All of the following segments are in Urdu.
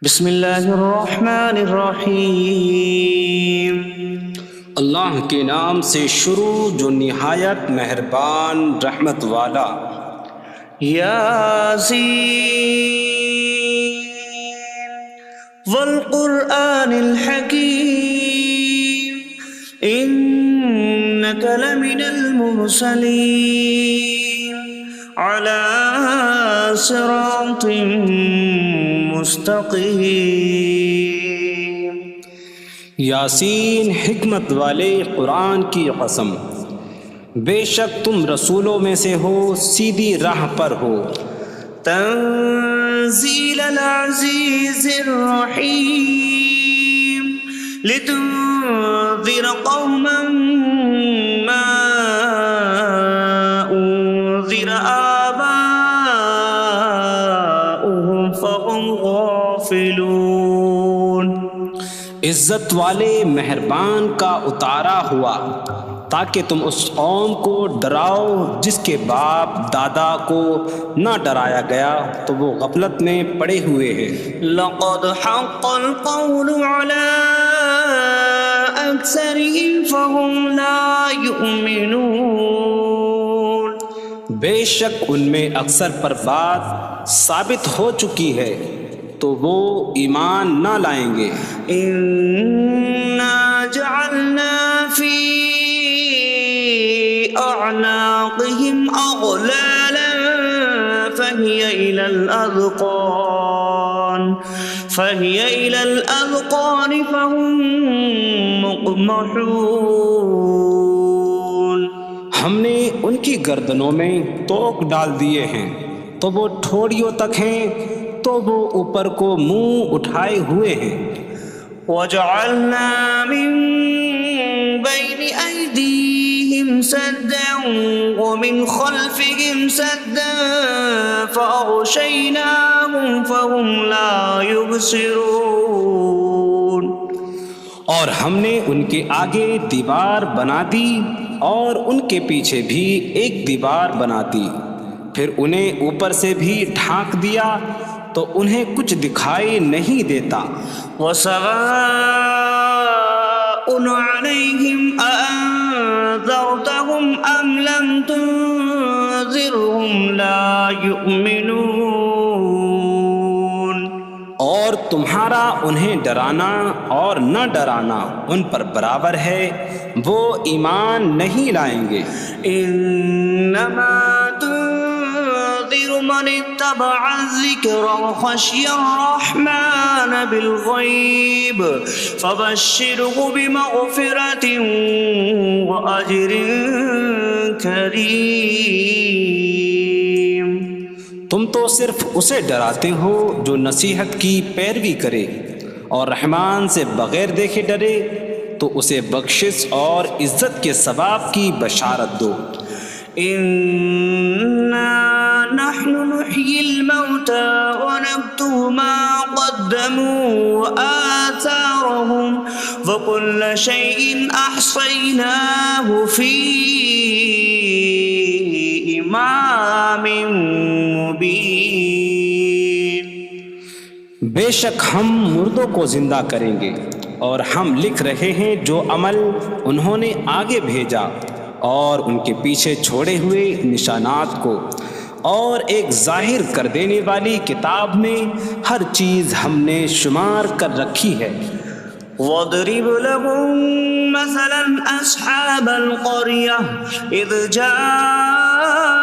بسم اللہ الرحمن الرحیم۔ اللہ کے نام سے شروع جو نہایت مہربان رحمت والا۔ یاسین والقرآن الحکیم انک لمن المرسلین علی صراط مستقیم۔ یاسین حکمت والے قرآن کی قسم، بے شک تم رسولوں میں سے ہو، سیدھی راہ پر ہو۔ تنزیل العزیز الرحیم لتنذر قوما ما انذر آباؤهم فهم غافلون۔ عزت والے مہربان کا اتارا ہوا تاکہ تم اس قوم کو ڈراؤ جس کے باپ دادا کو نہ ڈرایا گیا تو وہ غفلت میں پڑے ہوئے ہیں۔ لقد حق القول على أكثرهم فهم لا يؤمنون۔ بے شک ان میں اکثر پر بات ثابت ہو چکی ہے تو وہ ایمان نہ لائیں گے۔ إنا جعلنا في أعناقهم أغلالا فهي إلى الأذقان فهم مقمحون۔ ہم نے ان کی گردنوں میں توق ڈال دیے ہیں تو وہ ٹھوڑیوں تک ہیں، تو وہ اوپر کو منہ اٹھائے ہوئے ہیں۔ وجعلنا من بين أيديهم سدا ومن خلفهم سدا فأغشيناهم فهم لا يبصرون۔ اور ہم نے ان کے آگے دیوار بنا دی اور ان کے پیچھے بھی ایک دیوار بنا دی، پھر انہیں اوپر سے بھی ڈھانک دیا تو انہیں کچھ دکھائی نہیں دیتا۔ وسواء عليهم أأنذرتهم أم لم تنذرهم لا يؤمنون۔ اور تمہارا انہیں ڈرانا اور نہ ڈرانا ان پر برابر ہے، وہ ایمان نہیں لائیں گے۔ انما تنذر من اتبع الذکر وخشی الرحمن بالغیب فبشره بمغفرة واجر کریم۔ تم تو صرف اسے ڈراتے ہو جو نصیحت کی پیروی کرے اور رحمان سے بغیر دیکھے ڈرے، تو اسے بخشش اور عزت کے ثواب کی بشارت دو۔ انا نحن نحيي الموتى ونكتب ما قدموا وآثارهم وكل شيء أحصيناه في إمام مبين۔ بے شک ہم مردوں کو زندہ کریں گے اور ہم لکھ رہے ہیں جو عمل انہوں نے آگے بھیجا اور ان کے پیچھے چھوڑے ہوئے نشانات کو، اور ایک ظاہر کر دینے والی کتاب میں ہر چیز ہم نے شمار کر رکھی ہے۔ وَاضْرِبْ لَهُم مَّثَلًا أَصْحَابَ الْقَرْيَةِ إِذْ جَاءَهَا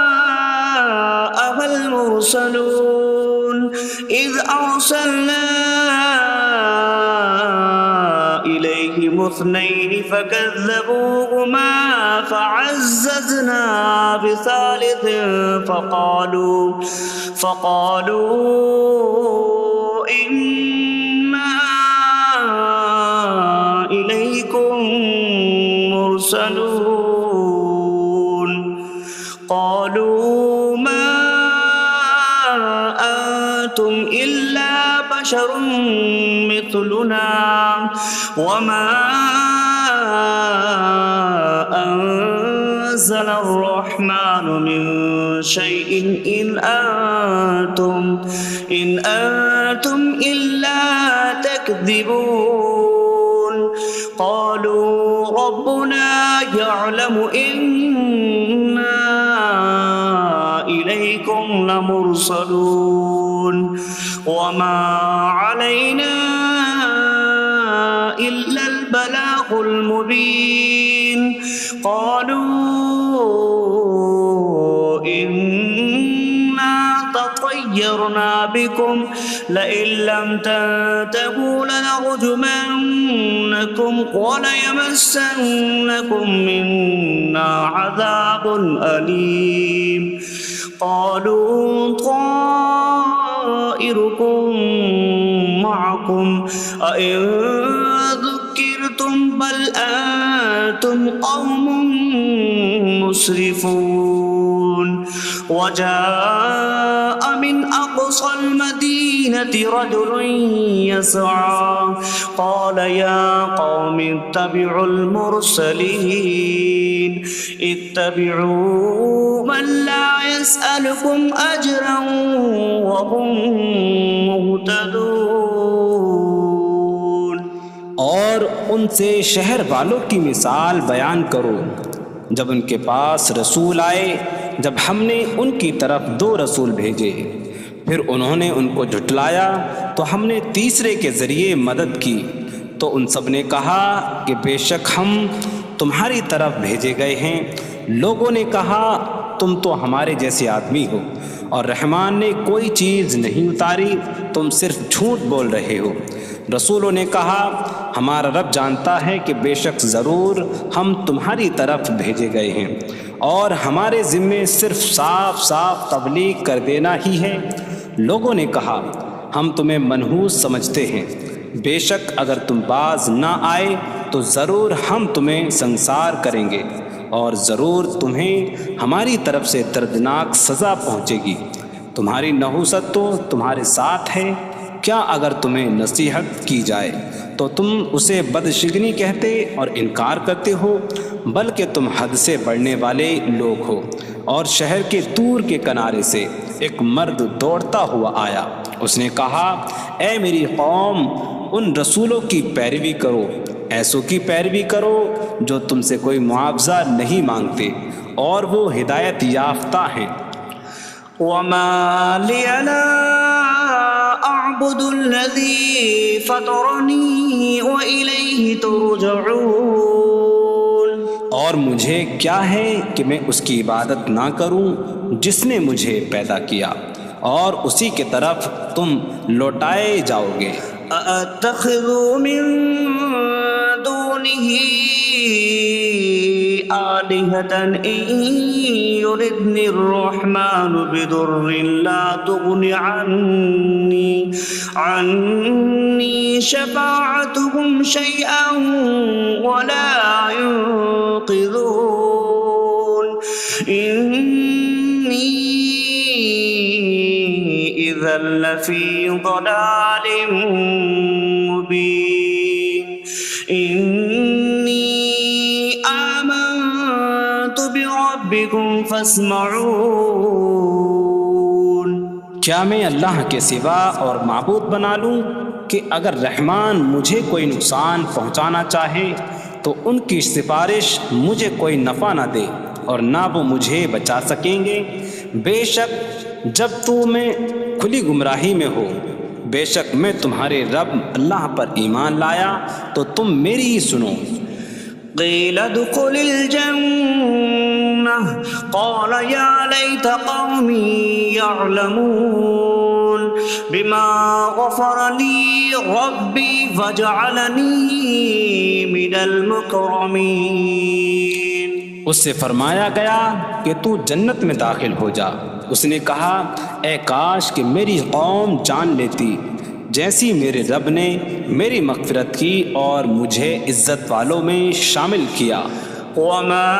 الْمُرْسَلُونَ إِذْ أَرْسَلْنَا إِلَيْهِمُ اثْنَيْنِ فَكَذَّبُوهُمَا فَعَزَّزْنَا بِثَالِثٍ فَقَالُوا إِنَّا إِلَيْكُمْ مُرْسَلُونَ۔ قَالُوا مَا أَنتُمْ إِلَّا بَشَرٌ مِثْلُنَا وَمَا أَنتُمْ نزل الرحمن من شيء إن أنتم إلا تكذبون قالوا ربنا يعلم إنا إليكم لمرسلون وما علينا إلا البلاغ المبين قالوا إنا تطيرنا بكم لئن لم تنتهوا لنرجمنكم وليمسنكم منا عذاب أليم قالوا طائركم معكم أئن ذكرتم بل أنتم قوم مسرفون وجاء من أقصى المدينة رجل يسعى قال يا قوم اتبعوا المرسلين اتبعوا من لا يسألكم أجرا وهم مهتدون اور ان سے شہر والوں کی مثال بیان کرو جب ان کے پاس رسول آئے جب ہم نے ان کی طرف 2 رسول بھیجے پھر انہوں نے ان کو جھٹلایا تو ہم نے تیسرے کے ذریعے مدد کی تو ان سب نے کہا کہ بے شک ہم تمہاری طرف بھیجے گئے ہیں لوگوں نے کہا تم تو ہمارے جیسے آدمی ہو اور رحمان نے کوئی چیز نہیں اتاری تم صرف جھوٹ بول رہے ہو رسولوں نے کہا ہمارا رب جانتا ہے کہ بے شک ضرور ہم تمہاری طرف بھیجے گئے ہیں اور ہمارے ذمے صرف صاف صاف تبلیغ کر دینا ہی ہے لوگوں نے کہا ہم تمہیں منحوس سمجھتے ہیں بے شک اگر تم باز نہ آئے تو ضرور ہم تمہیں سنسار کریں گے اور ضرور تمہیں ہماری طرف سے دردناک سزا پہنچے گی تمہاری نحوست تو تمہارے ساتھ ہے کیا اگر تمہیں نصیحت کی جائے تو تم اسے بدشگنی کہتے اور انکار کرتے ہو بلکہ تم حد سے بڑھنے والے لوگ ہو اور شہر کے دور کے کنارے سے ایک مرد دوڑتا ہوا آیا اس نے کہا اے میری قوم ان رسولوں کی پیروی کرو ایسوں کی پیروی کرو جو تم سے کوئی معاوضہ نہیں مانگتے اور وہ ہدایت یافتہ ہیں وما لي لا أعبد الذي فطرني وإليه ترجعون اور مجھے کیا ہے کہ میں اس کی عبادت نہ کروں جس نے مجھے پیدا کیا اور اسی کی طرف تم لوٹائے جاؤ گے أأتخذ من دونه آلهة إن يردني الرحمن بضر لا تغن عني شفاعتهم شيئا ولا ينقذون إني إذا لفي ضلال مبين إني آمنت بربكم فاسمعون کیا میں اللہ کے سوا اور معبود بنا لوں کہ اگر رحمان مجھے کوئی نقصان پہنچانا چاہے تو ان کی سفارش مجھے کوئی نفع نہ دے اور نہ وہ مجھے بچا سکیں گے بے شک جب میں کھلی گمراہی میں ہو بے شک میں تمہارے رب اللہ پر ایمان لایا تو تم میری ہی سنو قيل ادخل الجنة قال يا ليت قومي يعلمون بما غفر لي ربي فجعلني من المكرمين اس سے فرمایا گیا کہ تو جنت میں داخل ہو جا اس نے کہا اے کاش کہ میری قوم جان لیتی جیسی میرے رب نے میری مغفرت کی اور مجھے عزت والوں میں شامل کیا وما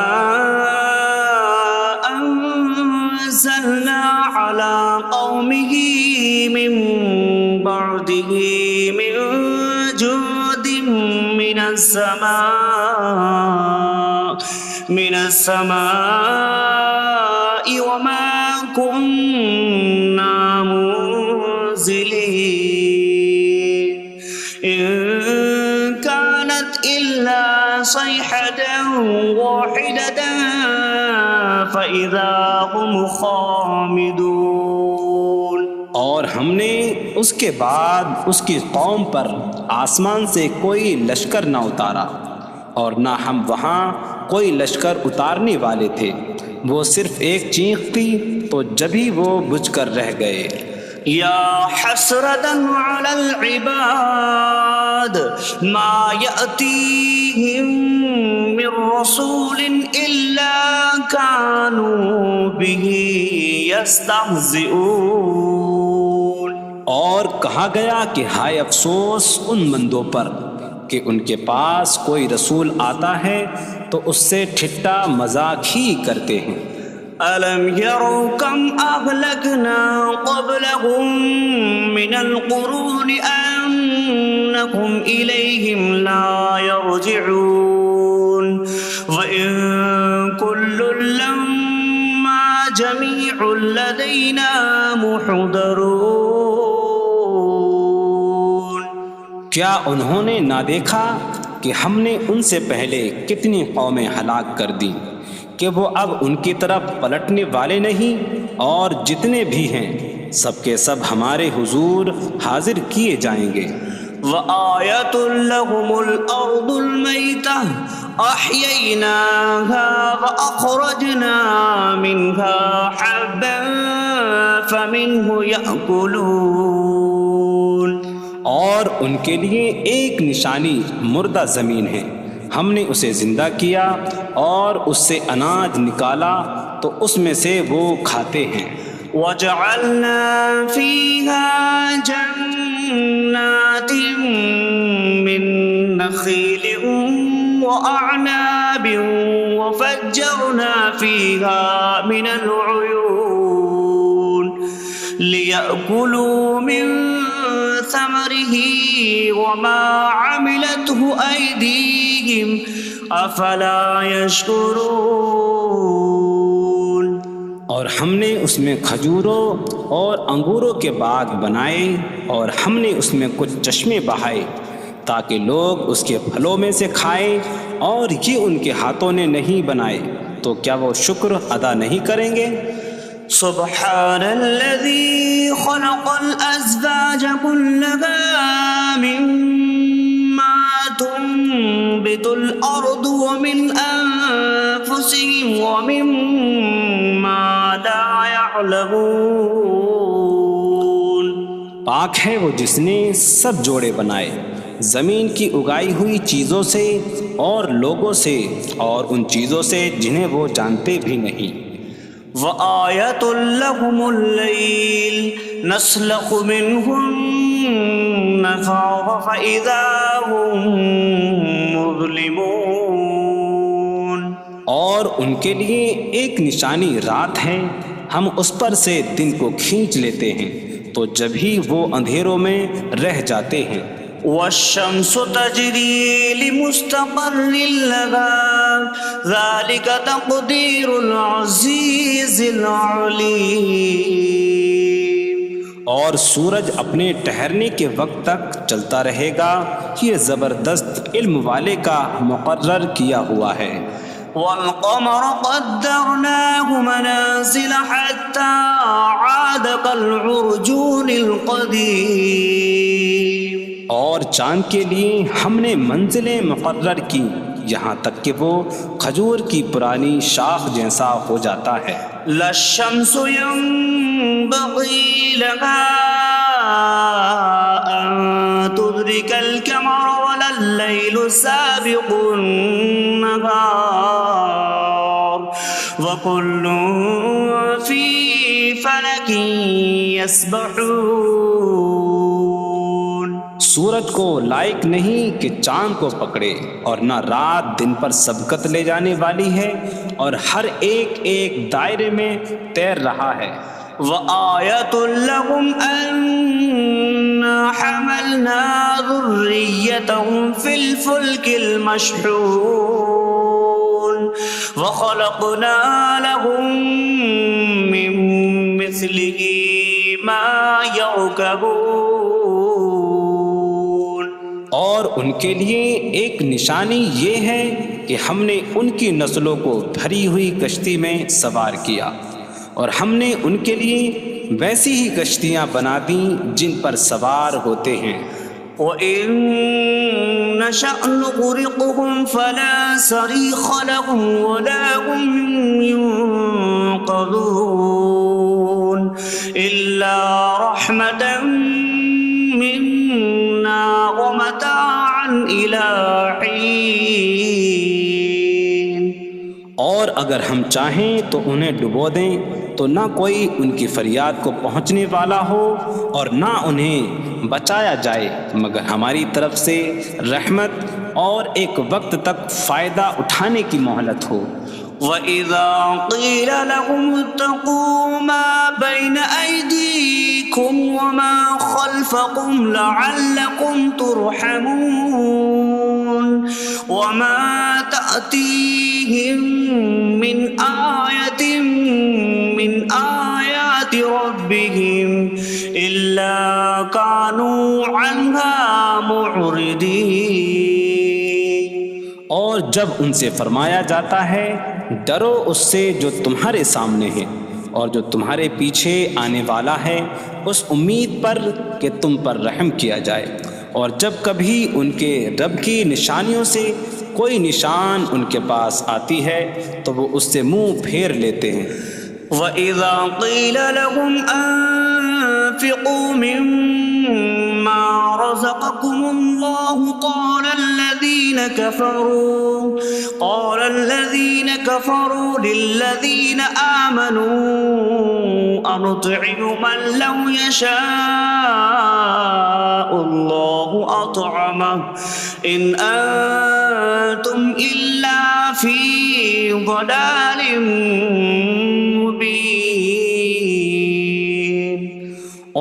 أنزلنا على قومه من بعده من جود من السماء من السماء وما كنا منزلين إن كانت إلا صيحة واحدة فإذا هم خامدون۔ اور ہم نے اس کے بعد اس کی قوم پر آسمان سے کوئی لشکر نہ اتارا، اور نہ ہم وہاں کوئی لشکر اتارنے والے تھے، وہ صرف ایک چیخ تھی تو جبھی وہ بجھ کر رہ گئے۔ یا حسرة على العباد ما يأتيهم من رسول إلا كانوا به يستهزئون۔ اور کہا گیا کہ ہائے افسوس ان بندوں پر کہ ان کے پاس کوئی رسول آتا ہے تو اس سے ٹھٹا مذاق ہی کرتے ہیں۔ أَلَمْ يَرَوْا كَمْ أَهْلَكْنَا قَبْلَهُمْ مِنَ الْقُرُونِ أَنَّكُمْ إِلَيْهِمْ لَا يَرْجِعُونَ وَإِن كُلٌّ لَّمَّا جَمِيعٌ لَّدَيْنَا مُحْضَرُونَ۔ کیا انہوں نے نہ دیکھا کہ ہم نے ان سے پہلے کتنی قومیں ہلاک کر دیں کہ وہ اب ان کی طرف پلٹنے والے نہیں، اور جتنے بھی ہیں سب کے سب ہمارے حضور حاضر کیے جائیں گے۔ وَآيَةٌ لَّهُمُ الْأَرْضُ الْمَيْتَةُ أَحْيَيْنَاهَا وَأَخْرَجْنَا مِنْهَا حَبًّا فَمِنْهُ يَأْكُلُونَ۔ اور ان کے لیے ایک نشانی مردہ زمین ہے، ہم نے اسے زندہ کیا اور اس سے اناج نکالا تو اس میں سے وہ کھاتے ہیں۔ وَجَعَلْنَا فِيهَا جَنَّاتٍ مِّن نَّخِيلٍ وَأَعْنَابٍ وَفَجَّرْنَا فِيهَا مِنَ الْعُيُونِ لِيَأْكُلُوا مِن ثَمَرِهِ وَمَا عَمِلَتْهُ أَيْدِيهِمْ أَفَلَا يَشْكُرُونَ۔ اور ہم نے اس میں کھجوروں اور انگوروں کے باغ بنائے، اور ہم نے اس میں کچھ چشمے بہائے تاکہ لوگ اس کے پھلوں میں سے کھائیں، اور یہ ان کے ہاتھوں نے نہیں بنائے، تو کیا وہ شکر ادا نہیں کریں گے؟ سبحان الذي خلق الأزواج كلها مما تنبت الأرض ومن أنفسهم ومما لا يعلمون۔ پاک ہے وہ جس نے سب جوڑے بنائے زمین کی اگائی ہوئی چیزوں سے اور لوگوں سے اور ان چیزوں سے جنہیں وہ جانتے بھی نہیں۔ وَآيَةٌ لَّهُمُ اللَّيْلُ نَسْلَخُ مِنْهُ النَّهَارَ فَإِذَا هُم مُظْلِمُونَ۔ اور ان کے لیے ایک نشانی رات ہے، ہم اس پر سے دن کو کھینچ لیتے ہیں تو جبھی وہ اندھیروں میں رہ جاتے ہیں۔ وَالشَّمْسُ تَجْرِي لِمُسْتَقَرٍّ لَّهَا ذَلِكَ تَقْدِيرُ الْعَزِيزِ الْعَلِيمِ۔ اور سورج اپنے ٹھہرنے کے وقت تک چلتا رہے گا، یہ زبردست علم والے کا مقرر کیا ہوا ہے۔ وَالْقَمَرَ قَدَّرْنَاهُ مَنَازِلَ حَتَّى عَادَ كَالْعُرْجُونِ الْقَدِيمِ۔ اور چاند کے لیے ہم نے منزلیں مقرر کی یہاں تک کہ وہ کھجور کی پرانی شاخ جیسا ہو جاتا ہے۔ لا الشمس ينبغي لها أن تدرك القمر ولا الليل سابق النهار وكل في فلك يسبحون۔ سورج کو لائق نہیں کہ چاند کو پکڑے، اور نہ رات دن پر سبقت لے جانے والی ہے، اور ہر ایک ایک دائرے میں تیر رہا ہے۔ وَآيَةٌ لَّهُمْ أَنَّا حَمَلْنَا ذُرِّيَّتَهُمْ فِي الْفُلْكِ الْمَشْحُونِ۔ وخلقنا لهم من مثله ما يركبون. اور ان کے لیے ایک نشانی یہ ہے کہ ہم نے ان کی نسلوں کو بھری ہوئی کشتی میں سوار کیا، اور ہم نے ان کے لیے ویسی ہی کشتیاں بنا دیں جن پر سوار ہوتے ہیں. وَإِن نَّشَأْ نُغْرِقْهُمْ فَلَا صَرِيخَ لَهُمْ وَلَا هُمْ يُنقَذُونَ إِلَّا رَحْمَةً مِّنَّا وَمَتَاعًا إِلَىٰ حِينٍ. اور اگر ہم چاہیں تو انہیں ڈبو دیں تو نہ کوئی ان کی فریاد کو پہنچنے والا ہو اور نہ انہیں بچایا جائے مگر ہماری طرف سے رحمت اور ایک وقت تک فائدہ اٹھانے کی مہلت ہو. وَإِذَا قِيلَ لَهُمُ اتَّقُوا مَا بَيْنَ أَيْدِيكُمْ وَمَا خَلْفَكُمْ لَعَلَّكُمْ تُرْحَمُونَ وَمَا تَأْتِيهِم مِّنْ آيَةٍ مِّنْ آيَاتِ رَبِّهِمْ إِلَّا كَانُوا عَنْهَا مُعْرِضِينَ. اور جب ان سے فرمایا جاتا ہے ڈرو اس سے جو تمہارے سامنے ہے اور جو تمہارے پیچھے آنے والا ہے، اس امید پر کہ تم پر رحم کیا جائے، اور جب کبھی ان کے رب کی نشانیوں سے کوئی نشان ان کے پاس آتی ہے تو وہ اس سے منہ پھیر لیتے ہیں. وَإِذَا قِيلَ لَهُمْ أَنفِقُوا مِمَّا رَزَقَكُمُ اللَّهُ قَالَ الَّذِينَ كَفَرُوا لِلَّذِينَ آمَنُوا أَنُطْعِمُ مَن لَّوْ يَشَاءُ اللَّهُ أَطْعَمَهُ إِنْ أَنتُمْ إِلَّا فِي ضَلَالٍ مبین.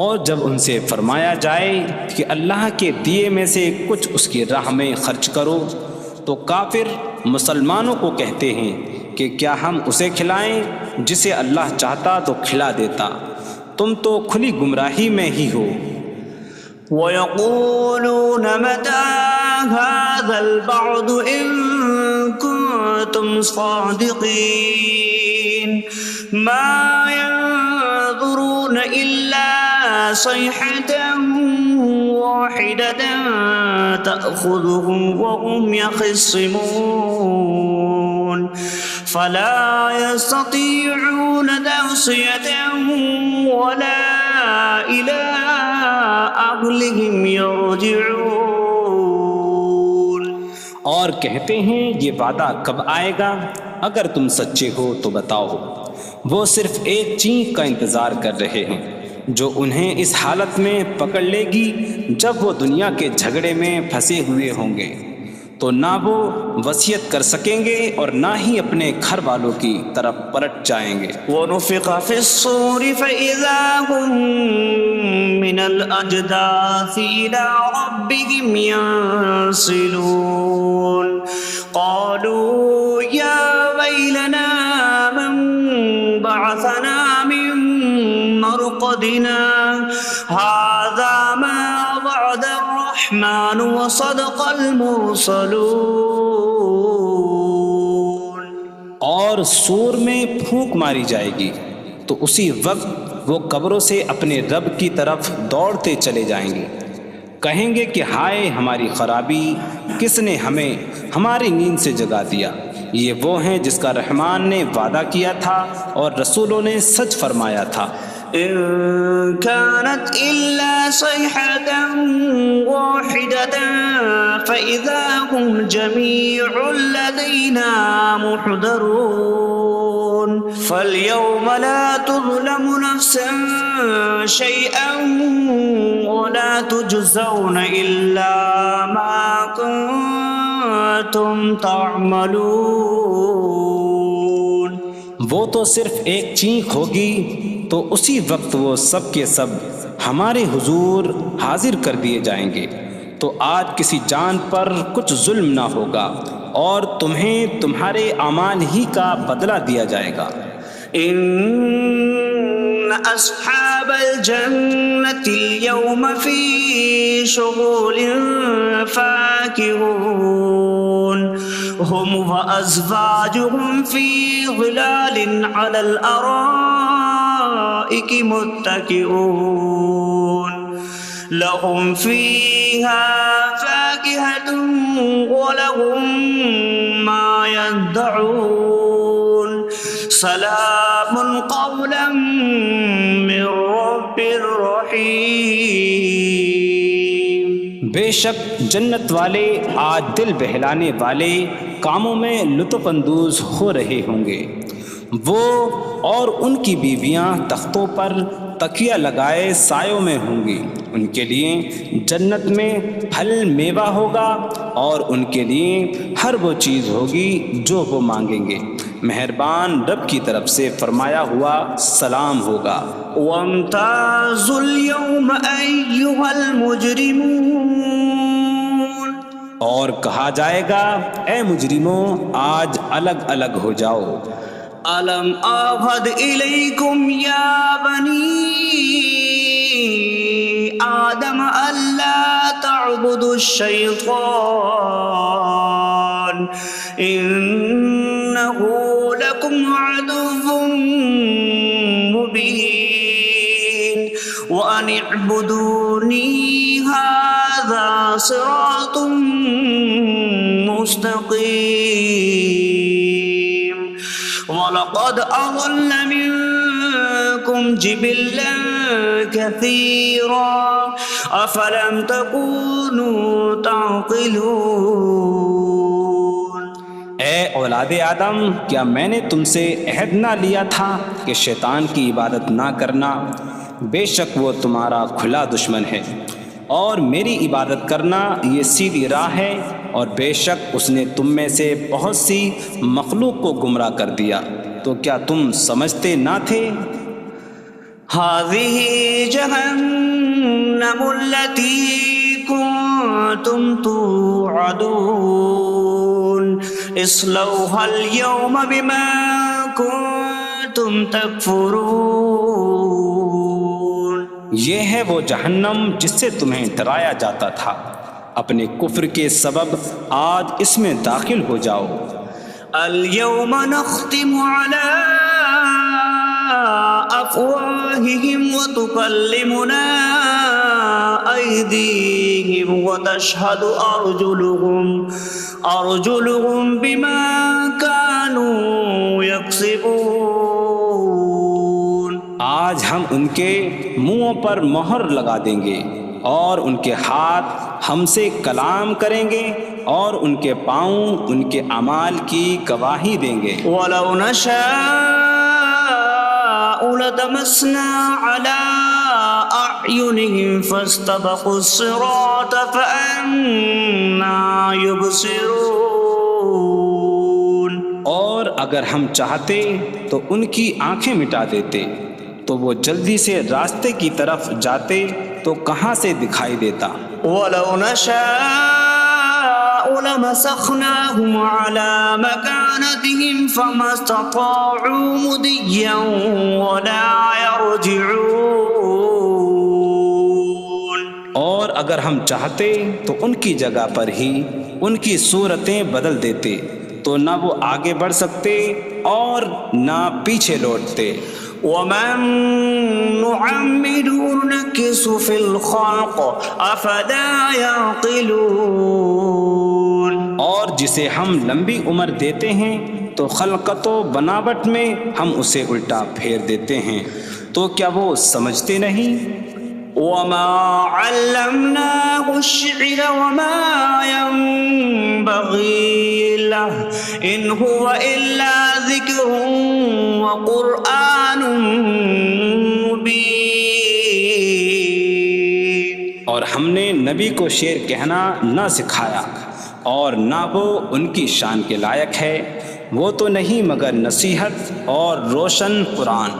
اور جب ان سے فرمایا جائے کہ اللہ کے دیے میں سے کچھ اس کی راہ میں خرچ کرو تو کافر مسلمانوں کو کہتے ہیں کہ کیا ہم اسے کھلائیں جسے اللہ چاہتا تو کھلا دیتا، تم تو کھلی گمراہی میں ہی ہو. وَيَقُولُونَ مَتَىٰ هَٰذَا الْوَعْدُ إِن كُنتُمْ صَادِقِينَ مَا يَنظُرُونَ إِلَّا صَيْحَةً وَاحِدَةً تَأْخُذُهُمْ وَهُمْ يَخِصِّمُونَ فَلَا يَسْتَطِيعُونَ تَوْصِيَةً وَلَا إِلَىٰ أَهْلِهِمْ يَرْجِعُونَ. اور کہتے ہیں یہ وعدہ کب آئے گا؟ اگر تم سچے ہو تو بتاؤ. وہ صرف ایک چینک کا انتظار کر رہے ہیں جو انہیں اس حالت میں پکڑ لے گی جب وہ دنیا کے جھگڑے میں پھنسے ہوئے ہوں گے، تو نہ وہ وصیت کر سکیں گے اور نہ ہی اپنے گھر والوں کی طرف پلٹ جائیں گے. وَنُفِخَ فِي الصُّورِ فَإِذَا هُم مِّنَ الْأَجْدَاثِ إِلَىٰ رَبِّهِمْ يَنسِلُونَ قَالُوا يَا وَيْلَنَا مَن بَعَثَنَا مِن مَّرْقَدِنَا هَٰذَا مَا وَعَدَ الرَّحْمَٰنُ وَصَدَقَ الْمُرْسَلُونَ. اور سور میں پھونک ماری جائے گی تو اسی وقت وہ قبروں سے اپنے رب کی طرف دوڑتے چلے جائیں گے، کہیں گے کہ ہائے ہماری خرابی، کس نے ہمیں ہماری نیند سے جگا دیا. یہ وہ ہیں جس کا رحمان نے وعدہ کیا تھا اور رسولوں نے سچ فرمایا تھا. إن كانت إلا صيحة واحدة فإذا هم جميع لدينا محضرون. فاليوم لا تظلم نفس شيئا ولا تجزون إلا ما كنتم تعملون. وہ تو صرف ایک چینک ہوگی تو اسی وقت وہ سب کے سب ہمارے حضور حاضر کر دیے جائیں گے، تو آج کسی جان پر کچھ ظلم نہ ہوگا اور تمہیں تمہارے اعمال ہی کا بدلہ دیا جائے گا۔ إن أصحاب الجنة اليوم في شغل فاكهون هم وأزواجهم في ظلال على الأرائك متكئون لهم فيها فاكهة ولهم ما يدعون سلام قولا من رب رحیم۔ بے شک جنت والے آج دل بہلانے والے کاموں میں لطف اندوز ہو رہے ہوں گے۔ وہ اور ان کی بیویاں تختوں پر تکیہ لگائے سایوں میں ہوں گی۔ ان کے لیے جنت میں پھل میوہ ہوگا اور ان کے لیے ہر وہ چیز ہوگی جو وہ مانگیں گے۔ مہربان رب کی طرف سے فرمایا ہوا سلام ہوگا۔ وامتازوا اليوم أيها المجرمون، اور کہا جائے گا اے مجرموں آج الگ الگ ہو جاؤ۔ ألم أعهد إليكم يا بني آدم ألا تعبدوا الشيطان إنه لكم عدو مبين وأن اعبدوني هذا صراط مستقيم وَلَقَدْ أَضَلَّ مِنكُمْ جِبِلًّا كَثِيرًا أَفَلَمْ تَكُونُوا تَعْقِلُونَ۔ اے اولاد آدم، کیا میں نے تم سے عہد نہ لیا تھا کہ شیطان کی عبادت نہ کرنا؟ بے شک وہ تمہارا کھلا دشمن ہے، اور میری عبادت کرنا یہ سیدھی راہ ہے، اور بے شک اس نے تم میں سے بہت سی مخلوق کو گمراہ کر دیا، تو کیا تم سمجھتے نہ تھے؟ هذه جهنم التي كنتم توعدون اصلوها اليوم بما كنتم تكفرون۔ یہ ہے وہ جہنم جس سے تمہیں ڈرایا جاتا تھا، اپنے کفر کے سبب آج اس میں داخل ہو جاؤ۔ اليوم نختم على أفواههم وتكلمنا أيديهم وتشهد أرجلهم بما كانوا يكسبون۔ آج ہم ان کے منہوں پر مہر لگا دیں گے، اور ان کے ہاتھ ہم سے کلام کریں گے، اور ان کے پاؤں ان کے اعمال کی گواہی دیں گے۔ وَلَوْ نَشَاءُ لَطَمَسْنَا عَلَىٰ أَعْيُنِهِمْ فَاسْتَبَقُوا الصِّرَاطَ فَأَنَّىٰ يُبْصِرُونَ۔ اور اگر ہم چاہتے تو ان کی آنکھیں مٹا دیتے، تو وہ جلدی سے راستے کی طرف جاتے تو کہاں سے دکھائی دیتا۔ وَلَوْ نَشَاءُ لَمَسَخْنَاهُمْ عَلَىٰ مَكَانَتِهِمْ فَمَا اسْتَطَاعُوا مُضِيًّا وَلَا يَرْجِعُونَ۔ اور اگر ہم چاہتے تو ان کی جگہ پر ہی ان کی صورتیں بدل دیتے، تو نہ وہ آگے بڑھ سکتے اور نہ پیچھے لوٹتے۔ وَمَن نُّعَمِّرْهُ نُنَكِّسْهُ فِي الْخَلْقِ أَفَلَا يَعْقِلُونَ۔ اور جسے ہم لمبی عمر دیتے ہیں تو خلقت و بناوٹ میں ہم اسے الٹا پھیر دیتے ہیں، تو کیا وہ سمجھتے نہیں؟ وَمَا عَلَّمْنَاهُ الشِّعْرَ وَمَا يَنبَغِي لَهُ إِنْ هُوَ إِلَّا ذِكْرٌ وَقُرْآنٌ مُّبِينٌ۔ اور ہم نے نبی کو شعر کہنا نہ سکھایا، اور نہ وہ ان کی شان کے لائق ہے، وہ تو نہیں مگر نصیحت اور روشن قرآن۔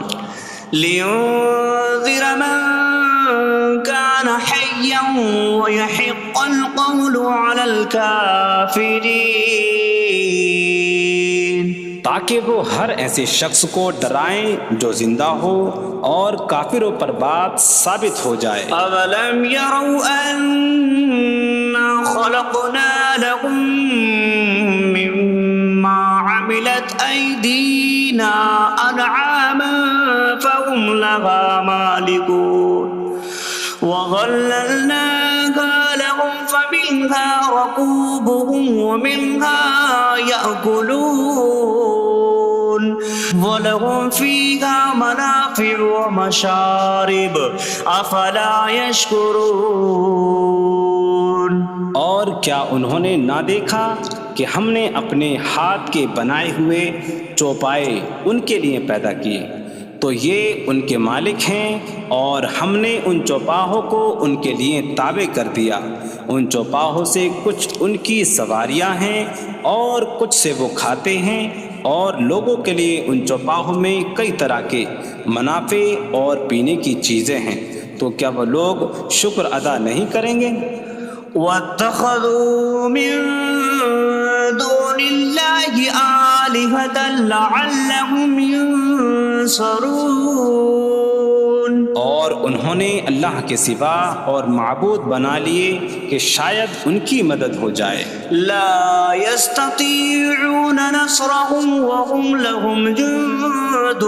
لِيُنذِرَ مَن كَانَ حَيًّا حيا ويحق القول على الكافرين تاکہ وہ ہر ایسے شخص کو ڈرائیں جو زندہ ہو اور کافروں پر بات ثابت ہو جائے۔ أولم يروا أنا خلقنا لهم مما عملت أيدينا أنعاما فهم لها مالكون وظللناها لهم فمنها ركوبهم ومنها يأكلون وَلَهُمْ فِيهَا مَنَافِعُ وَمَشَارِبُ أَفَلَا يَشْكُرُونَ۔ اور کیا انہوں نے نہ دیکھا کہ ہم نے اپنے ہاتھ کے بنائے ہوئے چوپائے ان کے لیے پیدا کیے، تو یہ ان کے مالک ہیں، اور ہم نے ان چوپاہوں کو ان کے لیے تابع کر دیا۔ ان چوپاہوں سے کچھ ان کی سواریاں ہیں اور کچھ سے وہ کھاتے ہیں، اور لوگوں کے لیے ان چوپاہوں میں کئی طرح کے منافع اور پینے کی چیزیں ہیں، تو کیا وہ لوگ شکر ادا نہیں کریں گے؟ وَاتَّخَذُوا مِن دُونِ اللَّهِ آلِهَةً لَعَلَّهُمْ يُنصَرُونَ۔ اور انہوں نے اللہ کے سوا اور معبود بنا لیے کہ شاید ان کی مدد ہو جائے۔ لا يستطيعون نصرهم وهم لهم جند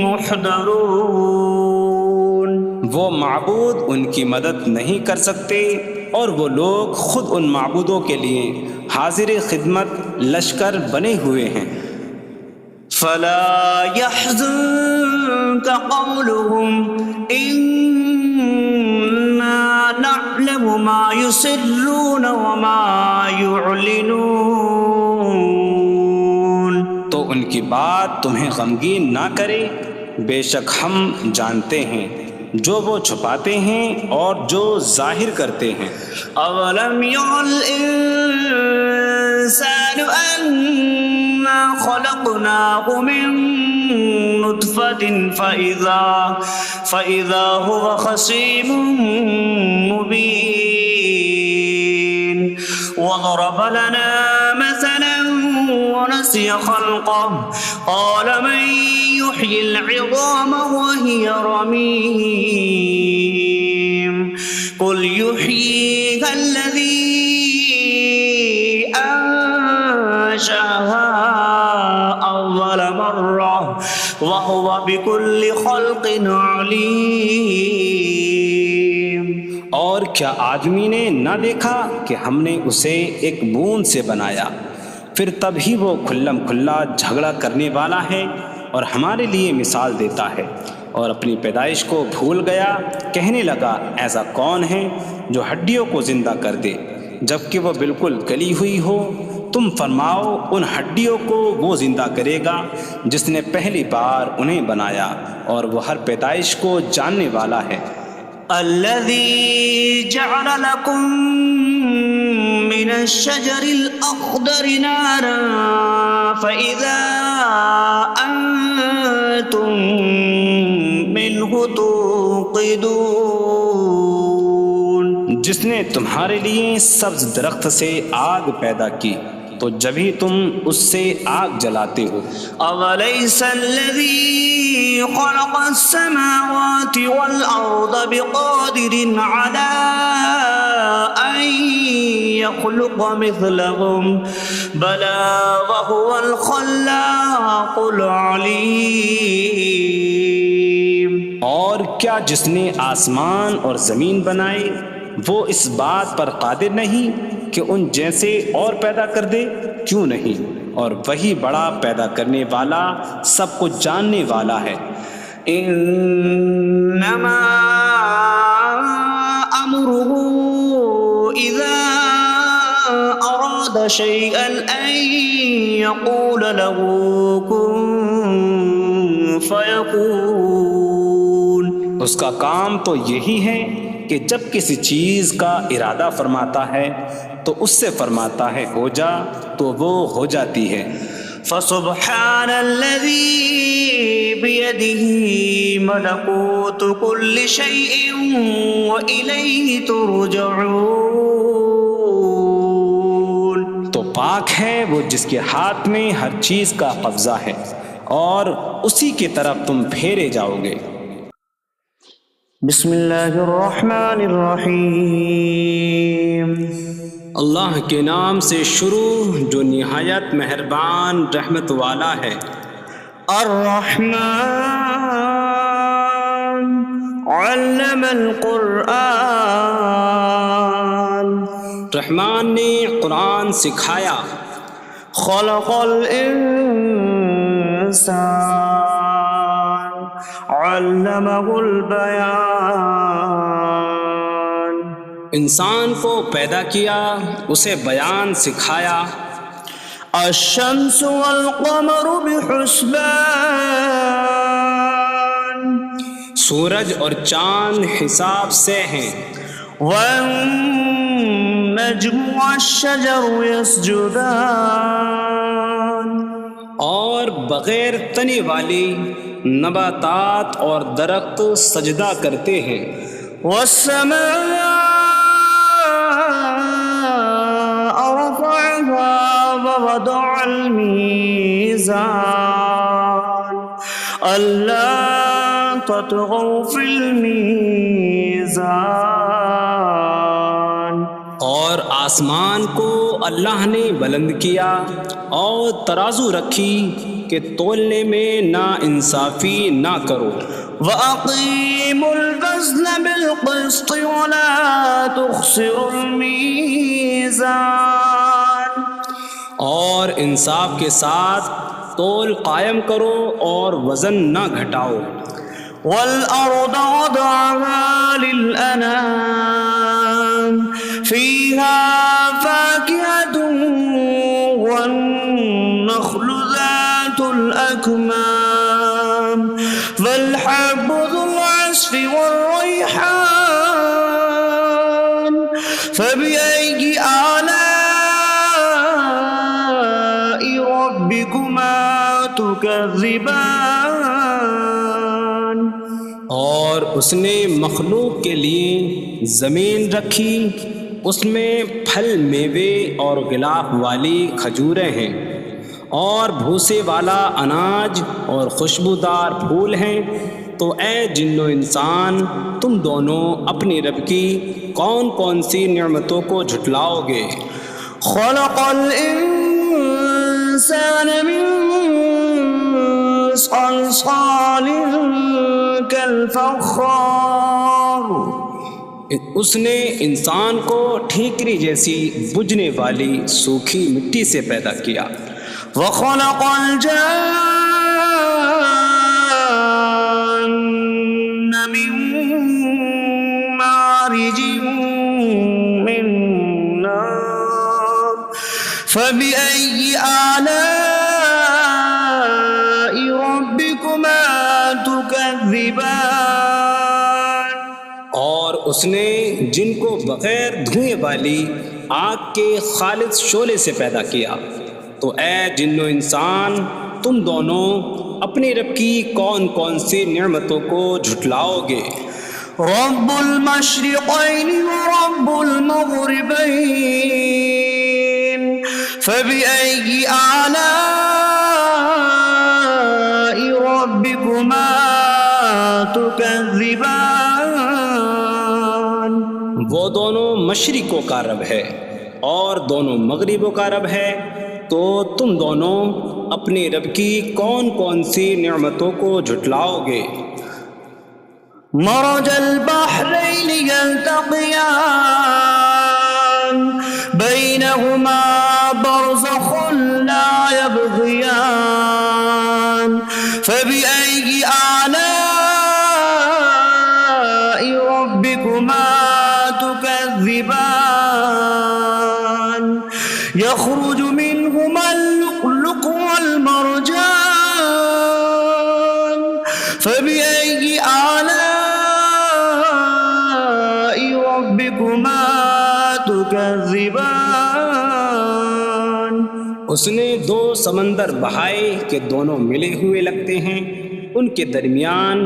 محضرون۔ وہ معبود ان کی مدد نہیں کر سکتے، اور وہ لوگ خود ان معبودوں کے لیے حاضر خدمت لشکر بنے ہوئے ہیں۔ فلا يحزنك قولهم إنا نعلم ما يسرون وما يعلنون۔ تو ان کی بات تمہیں غمگین نہ کرے، بے شک ہم جانتے ہیں جو وہ چھپاتے ہیں اور جو ظاہر کرتے ہیں۔ اولم ير الانسان انا خلقناه من نطفة فإذا هو خصيم مبين وضرب لنا مثلا ونسي خلقه قال من يحيي العظام وهي رميم قل يحييها الذي أنشأها أول مرة وهو بكل خلق عليم۔ اور کیا آدمی نے نہ دیکھا کہ ہم نے اسے ایک بوند سے بنایا، پھر تب ہی وہ کھلم کھلا جھگڑا کرنے والا ہے اور ہمارے لیے مثال دیتا ہے، اور اپنی پیدائش کو بھول گیا، کہنے لگا ایسا کون ہے جو ہڈیوں کو زندہ کر دے جبکہ وہ بالکل گلی ہوئی ہو؟ تم فرماؤ ان ہڈیوں کو وہ زندہ کرے گا جس نے پہلی بار انہیں بنایا، اور وہ ہر پیدائش کو جاننے والا ہے۔ الذي جعل لكم من الشجر الأخضر نارا فإذا أنتم منه توقدون۔ جس نے تمہارے لیے سبز درخت سے آگ پیدا کی تو جبھی تم اس سے آگ جلاتے ہو۔ أَوَلَيْسَ الَّذِي خَلَقَ السَّمَاوَاتِ وَالْأَرْضَ بِقَادِرٍ عَلَىٰ أَن يَخْلُقَ مِثْلَهُم بَلَىٰ وَهُوَ الْخَلَّاقُ الْعَلِيمُ۔ اور کیا جس نے آسمان اور زمین بنائے وہ اس بات پر قادر نہیں کہ ان جیسے اور پیدا کر دے؟ کیوں نہیں، اور وہی بڑا پیدا کرنے والا سب کچھ جاننے والا ہے۔ انما امره اذا اراد شيئا ان يقول له كن فيكون۔ اس کا کام تو یہی ہے کہ جب کسی چیز کا ارادہ فرماتا ہے تو اس سے فرماتا ہے ہو جا، تو وہ ہو جاتی ہے۔ فسبحان الذي بيده ملكوت كل شيء وإليه ترجعون. تو پاک ہے وہ جس کے ہاتھ میں ہر چیز کا قبضہ ہے اور اسی کی طرف تم پھیرے جاؤ گے. بسم اللہ الرحمن الرحیم. اللہ کے نام سے شروع جو نہایت مہربان رحمت والا ہے. الرحمن علم القرآن. رحمان نے قرآن سکھایا. خلق الانسان علمہ البیان. انسان کو پیدا کیا اسے بیان سکھایا. الشمس والقمر بحسبان. سورج اور چاند حساب سے ہیں. والنجم والشجر يسجدان. اور بغیر تنے والی نباتات اور درخت سجدہ کرتے ہیں. والسماء رفعها ووضع الميزان ألا تطغوا في الميزان. اور آسمان کو اللہ نے بلند کیا اور ترازو رکھی کہ تولنے میں نا انصافی نہ کرو. وَأَقِيمُوا الْوَزْنَ بِالْقِسْطِ وَلَا تُخْسِرُوا الْمِيزَانَ. اور انصاف کے ساتھ تول قائم کرو اور وزن نہ گھٹاؤ. وَالْأَرْضَ وَضَعَهَا لِلْأَنَامِ فِيهَا فَاكِهَةٌ وَالنَّخْلُ ذَاتُ الْأَكْمَامِ وَالْحَبُّ ذُو الْعَصْفِ وَالرَّيْحَانُ فَبِأَيِّ آلَاءِ رَبِّكُمَا تُكَذِّبَانِ. اور اس نے مخلوق کے لیے زمین رکھی، اس میں پھل میوے اور غلاف والی کھجوریں ہیں اور بھوسے والا اناج اور خوشبودار پھول ہیں. تو اے جن و انسان تم دونوں اپنی رب کی کون کون سی نعمتوں کو جھٹلاؤ گے. خلق الانسان من صلصال کالفخار. اس نے انسان کو ٹھیکری جیسی بجھنے والی سوکھی مٹی سے پیدا کیا. وخلق الجان من مارج من نار فبأي آلاء ربكما تكذبان. اور اس نے جن کو بغیر دھوئیں والی آگ کے خالص شعلے سے پیدا کیا. تو اے جن و انسان تم دونوں اپنی رب کی کون کون سی نعمتوں کو جھٹلاؤ گے. رب المشرقین ورب المغربین فبأي آلاء ربكما تكذبان. وہ دونوں مشرقوں کا رب ہے اور دونوں مغربوں کا رب ہے. تو تم دونوں اپنی رب کی کون کون سی نعمتوں کو جھٹلاؤ گے. مرج البحرین یلتقیان بینہما برزخ لا یبغیان فبأي آلاء ربكما تكذبان. يخرج منهما اللؤلؤ والمرجان فبأي آلاء ربكما تكذبان. اس نے دو سمندر بہائے کہ دونوں ملے ہوئے لگتے ہیں، ان کے درمیان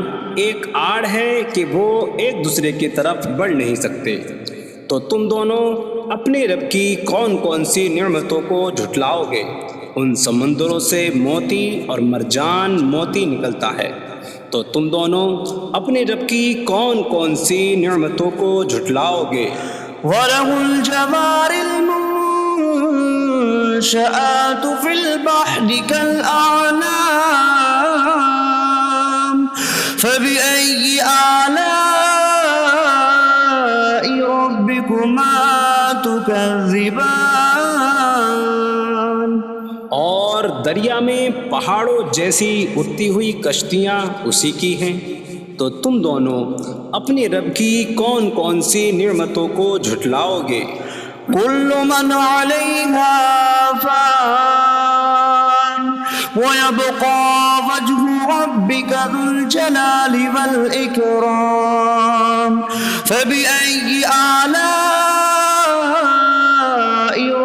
ایک آڑ ہے کہ وہ ایک دوسرے کی طرف بڑھ نہیں سکتے، تو تم دونوں اپنے رب کی کون کون سی نعمتوں کو جھٹلاؤ گے؟ ان سمندروں سے موتی اور مرجان موتی نکلتا ہے، تو تم دونوں اپنے رب کی کون کون سی نعمتوں کو جھٹلاؤ گے؟ وَلَهُ الْجَوَارِ الْمُنشَآتُ فِي الْبَحْرِ كَالْأَعْلَامِ فَبِأَيِّ آلَاءِ رَبِّكُمَا تُكَذِّبَانِ؟ اور دریا میں پہاڑوں جیسی اڑتی ہوئی کشتیاں اسی کی ہیں، تو تم دونوں اپنے رب کی کون کون سی نعمتوں کو جھٹلاؤ گے؟ كُلُّ مَنْ عَلَيْهَا فَانٍ وَيَبْقَى وَجْهُ رَبِّكَ ذُو الْجَلَالِ وَالْإِكْرَامِ فَبِأَيِّ آلَاءِ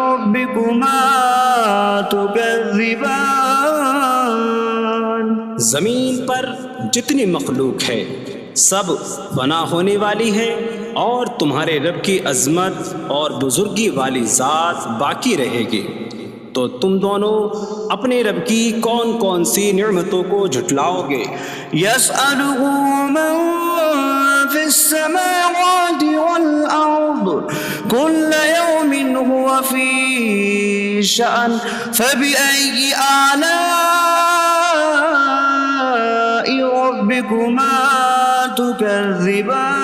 رَبِّكُمَا تُكَذِّبَانِ؟ زمین پر جتنی مخلوق ہے سب فنا ہونے والی ہے، اور تمہارے رب کی عظمت اور بزرگی والی ذات باقی رہے گی، تو تم دونوں اپنے رب کی کون کون سی نعمتوں کو جھٹلاؤ گے؟ يَسْأَلُهُ مَن فِي السَّمَاوَاتِ وَالْأَرْضِ كُلَّ يَوْمٍ هُوَ فِي شَأْنٍ فَبِأَيِّ آلَاءِ رَبِّكُمَا تُكَذِّبَانِ؟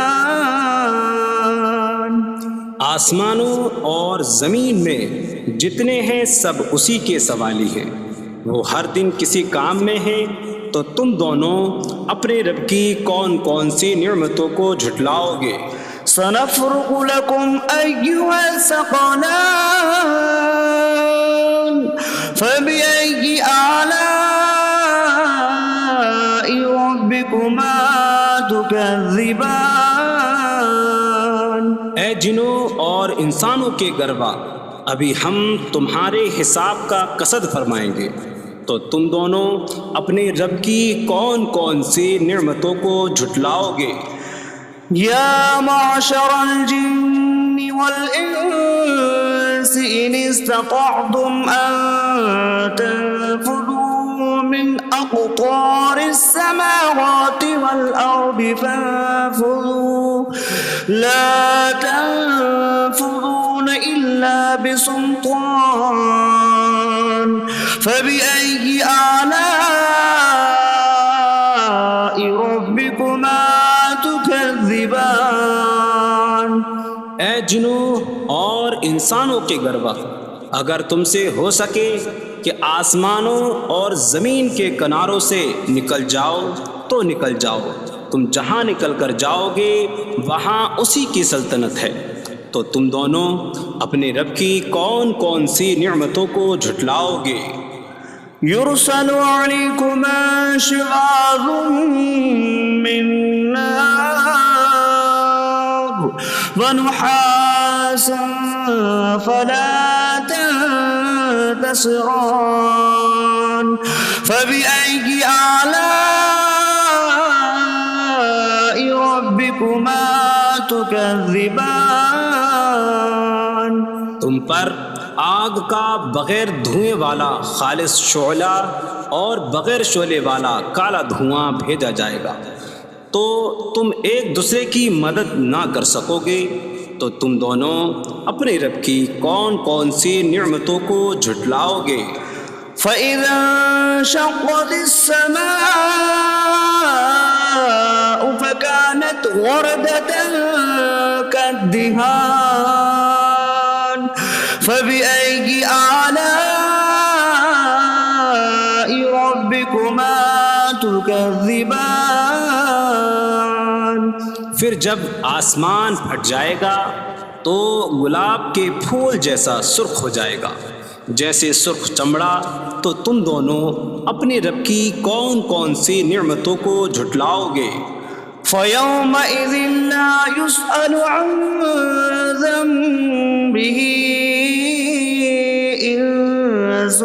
آسمانوں اور زمین میں جتنے ہیں سب اسی کے سوالی ہیں، وہ ہر دن کسی کام میں ہیں، تو تم دونوں اپنے رب کی کون کون سی نعمتوں کو جھٹلاؤ گے؟ سَنَفْرُغُ لَكُمْ أَيُّهَ الثَّقَلَانِ فَبِأَيِّ آلَاءِ رَبِّكُمَا تُكَذِّبَانِ؟ اے جنوں اور انسانوں کے گروہ، ابھی ہم تمہارے حساب کا قصد فرمائیں گے، تو تم دونوں اپنے رب کی کون کون سی نعمتوں کو جھٹلاؤ گے؟ یا معشر الجن والانس ان استطعتم ان تنفذوا من اقطار السماوات والارض فانفذوا لا تنفذون الا بسلطان فبأي آلاء ربكما تكذبان؟ اے جنوں اور انسانوں کے گروہ، اگر تم سے ہو سکے کہ آسمانوں اور زمین کے کناروں سے نکل جاؤ تو نکل جاؤ، تم جہاں نکل کر جاؤ گے وہاں اسی کی سلطنت ہے، تو تم دونوں اپنے رب کی کون کون سی نعمتوں کو جھٹلاؤ گے؟ يرسل عليكما شواظ من نار ونحاس فلا تنتصران فبأي آلاء ربكما تكذبان؟ تم پر آگ کا بغیر دھوئیں والا خالص شعلہ اور بغیر شعلے والا کالا دھواں بھیجا جائے گا، تو تم ایک دوسرے کی مدد نہ کر سکو گے، تو تم دونوں اپنے رب کی کون کون سی نعمتوں کو جھٹلاؤ گے؟ فَإِذَا انشَقَّتِ السَّمَاءُ فَكَانَتْ وَرْدَةً كَالدِّهَانِ فَبِأَيِّ آلَاءِ رَبِّكُمَا تُكَذِّبَانِ؟ پھر جب آسمان پھٹ جائے گا تو گلاب کے پھول جیسا سرخ ہو جائے گا، جیسے سرخ چمڑا، تو تم دونوں اپنے رب کی کون کون سی نعمتوں کو جھٹلاؤ گے؟ فَيَوْمَئِذٍ لَا يُسْأَلُ عَنْ ذَنبِهِ إِنسٌ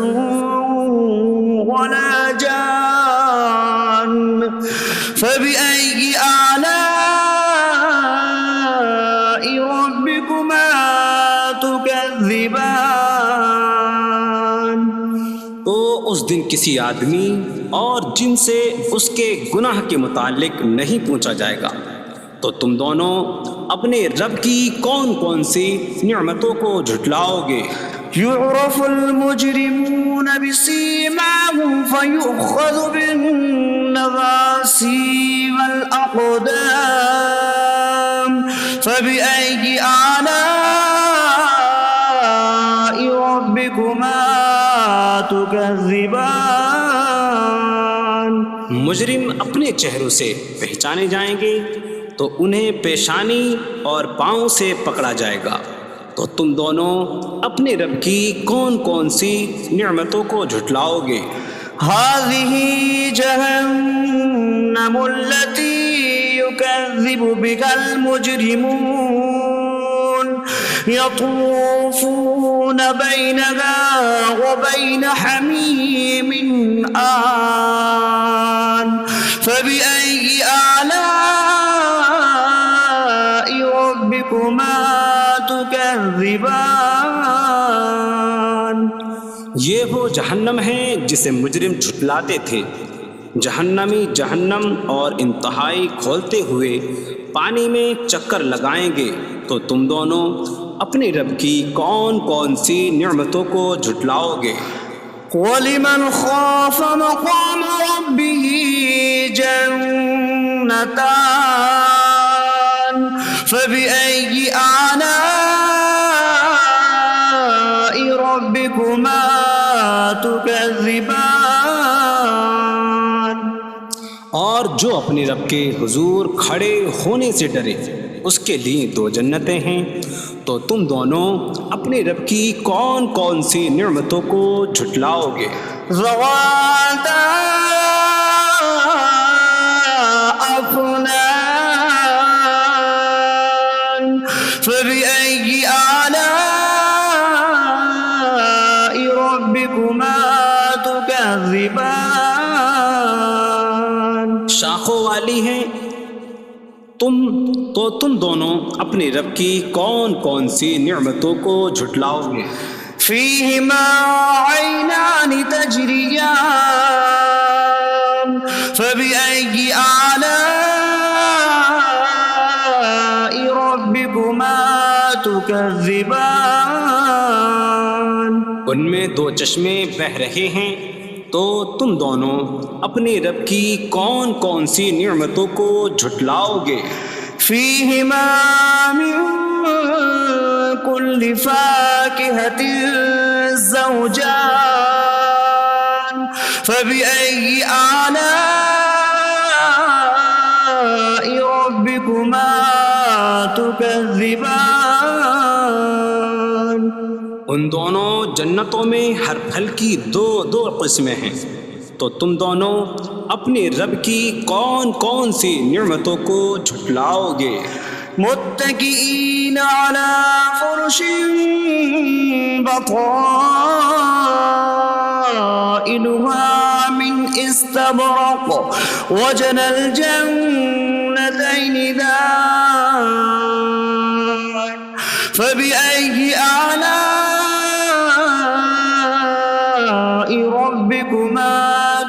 فبأي آلاء ربكما تكذبان؟ تو اس دن کسی آدمی اور جن سے اس کے گناہ کے متعلق نہیں پوچھا جائے گا، تو تم دونوں اپنے رب کی کون کون سی نعمتوں کو جھٹلاؤ گے؟ يعرف المجرمون بسيماهم فيؤخذ بالنواصي والأقدام فبأي آلاء ربكما تكذبان؟ مجرم اپنے چہروں سے پہچانے جائیں گے تو انہیں پیشانی اور پاؤں سے پکڑا جائے گا، تو تم دونوں اپنے رب کی کون کون سی نعمتوں کو جھٹلاؤ گے؟ هذه جهنم التي يكذب بها المجرمون يطوفون بينها وبين حميم آن فبأي آلاء ربكما تكذبان؟ یہ وہ جہنم ہے جسے مجرم جھٹلاتے تھے۔ جہنمی جہنم اور انتہائی کھولتے ہوئے پانی میں چکر لگائیں گے، تو تم دونوں اپنے رب کی کون کون سی نعمتوں کو جھٹلاؤ گے؟ وَلِمَنْ خَافَ مَقَامَ رَبِّهِ جَنَّتَانِ فَبِأَيِّ آلَاءِ رَبِّكُمَا تُكَذِّبَانِ؟ اور جو اپنے رب کے حضور کھڑے ہونے سے ڈرے، اس کے لیے دو جنتیں ہیں، تو تم دونوں اپنے رب کی کون کون سی نعمتوں کو جھٹلاؤ گے؟ ذواتا افنان فبأي آلاء ربكما تكذبان؟ شاخوں والی ہیں تم دونوں اپنے رب کی کون کون سی نعمتوں کو جھٹلاؤ گے؟ فيهما عينان تجريان فبأي آلاء ربكما تكذبان؟ ان میں دو چشمے بہہ رہے ہیں، تو تم دونوں اپنے رب کی کون کون سی نعمتوں کو جھٹلاؤ گے؟ فيهما من كل فاكهة زوجان فبأي آلاء ربكما تكذبان؟ ان دونوں جنتوں میں ہر پھل کی دو قسمیں ہیں، تو تم دونوں اپنے رب کی کون کون سی نعمتوں کو جھٹلاؤ گے؟ متكئين على فرش بطائنها من استبرق وجنى الجنتين دان فبأي آلاء ربكما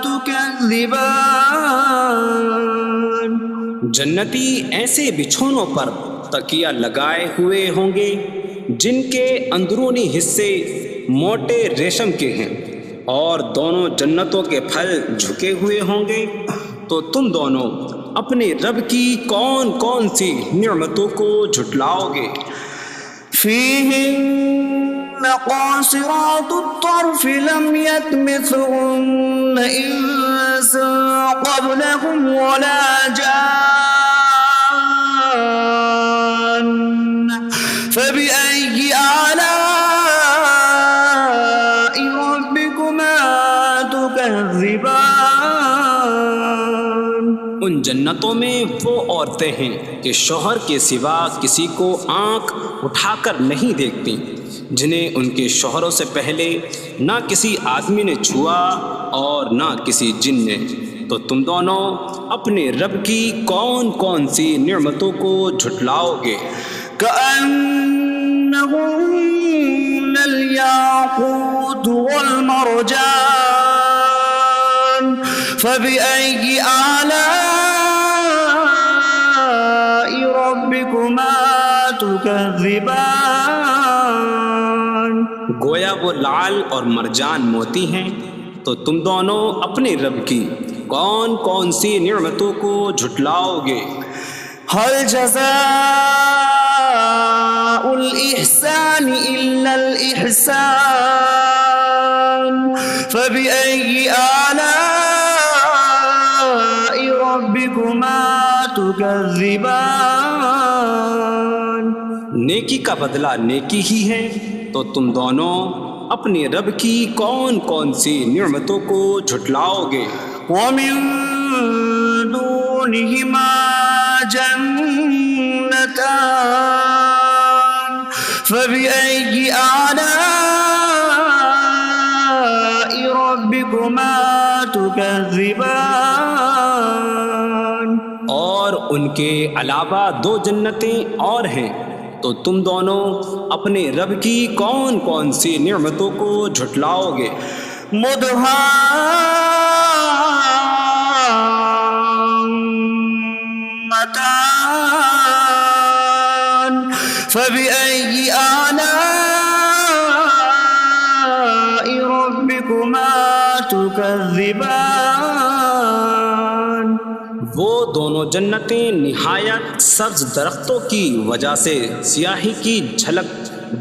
تكذبان؟ جنتی ایسے بچھونوں پر تکیہ لگائے ہوئے ہوں گے جن کے اندرونی حصے موٹے ریشم کے ہیں، اور دونوں جنتوں کے پھل جھکے ہوئے ہوں گے، تو تم دونوں اپنے رب کی کون کون سی نعمتوں کو جھٹلاؤ گے؟ فيهن قاصرات الطرف لم يطمثهن إنس قبلهم ولا جان فبأي آلاء ربكما تكذبان؟ ان جنتوں میں وہ عورتیں ہیں کہ شوہر کے سوا کسی کو آنکھ اٹھا کر نہیں دیکھتی، جنہیں ان کے شوہروں سے پہلے نہ کسی آدمی نے چھوا اور نہ کسی جن نے، تو تم دونوں اپنے رب کی کون کون سی نعمتوں کو جھٹلاؤ گے؟ كأنهن الياقوت والمرجان فبأي آلاء ربكما تكذبان گویا وہ لعل اور مرجان موتی ہیں، تو تم دونوں اپنے رب کی کون کون سی نعمتوں کو جھٹلاؤ گے؟ هل جزاء الإحسان إلا الإحسان فبأي آلاء ربكما تكذبان نیکی کا بدلہ نیکی ہی ہے، تو تم دونوں اپنے رب کی کون کون سی نعمتوں کو جھٹلاؤ گے؟ ومن دونهما جنتان فبأي آلاء ربكما تكذبان اور ان کے علاوہ دو جنتیں اور ہیں، تو تم دونوں اپنے رب کی کون کون سی نعمتوں کو جھٹلاؤ گے؟ مدهامتان فبأي آلاء ربكما تكذبان وہ دونوں جنتیں نہایت سبز درختوں کی وجہ سے سیاہی کی جھلک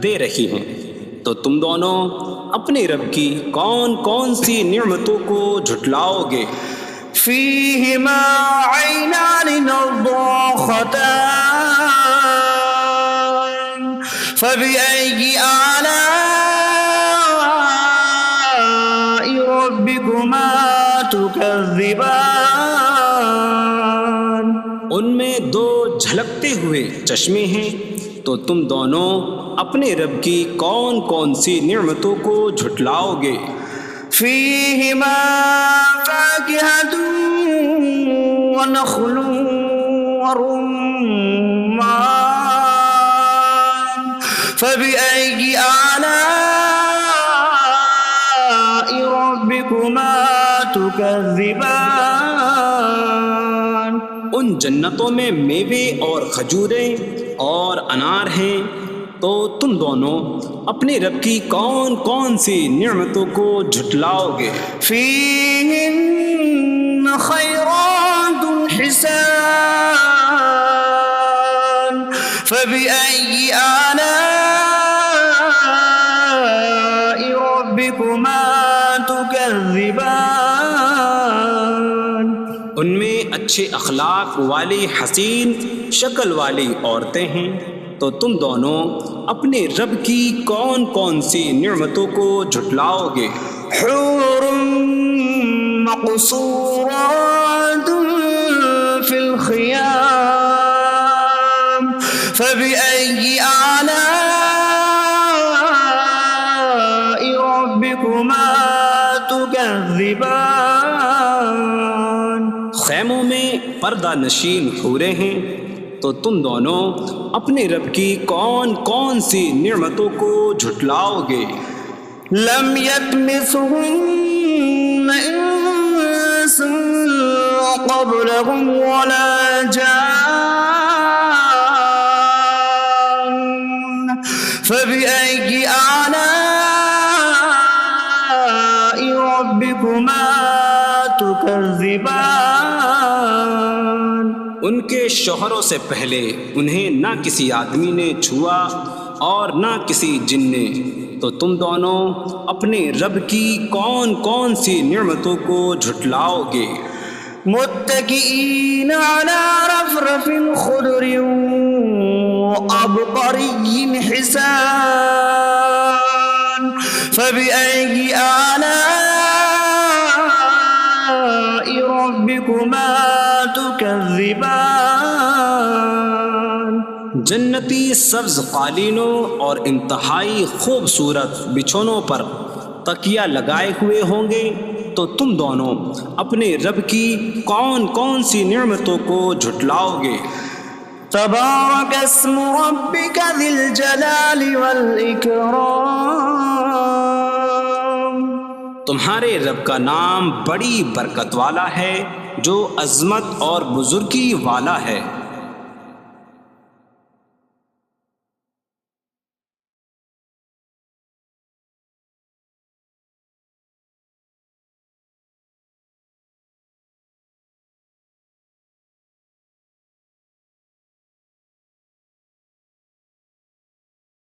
دے رہی ہیں، تو تم دونوں اپنے رب کی کون کون سی نعمتوں کو جھٹلاؤ گے؟ فيهما عينان نضاختان فبأي آلاء ربكما تكذبان ان میں دو جھلکتے ہوئے چشمے ہیں، تو تم دونوں اپنے رب کی کون کون سی نعمتوں کو جھٹلاؤ گے؟ فيهما فاكهة ونخل ورمان فبأي آلاء ربكما تكذبان ان جنتوں میں میوے اور کھجوریں اور انار ہیں، تو تم دونوں اپنے رب کی کون کون سی نعمتوں کو جھٹلاؤ گے؟ فيهن خيرات حسان فبأي آلاء ربكما تكذبان ان میں اچھے اخلاق والی حسین شکل والی عورتیں ہیں، تو تم دونوں اپنے رب کی کون کون سی نعمتوں کو جھٹلاؤ گے؟ حور مقصورات في الخيام فبأي آلاء ربكما تكذبان خیموں میں پردہ نشین حوریں ہیں، تو تم دونوں اپنے رب کی کون کون سی نعمتوں کو جھٹلاؤ گے؟ لم يطمثهن انس قبلهم ولا جان فبأي آلاء ربكما تكذبان ان کے شوہروں سے پہلے انہیں نہ کسی آدمی نے چھوا اور نہ کسی جن نے، تو تم دونوں اپنے رب کی کون کون سی نعمتوں کو جھٹلاؤ گے؟ متكئين على رفرف خضر وعبقري حسان فبأي آلاء ربكما تكذبان جنتی سبز قالینوں اور انتہائی خوبصورت بچھونوں پر تکیہ لگائے ہوئے ہوں گے، تو تم دونوں اپنے رب کی کون کون سی نعمتوں کو جھٹلاؤ گے؟ تبارک اسم ربک ذی الجلال والإکرام، تمہارے رب کا نام بڑی برکت والا ہے جو عظمت اور بزرگی والا ہے۔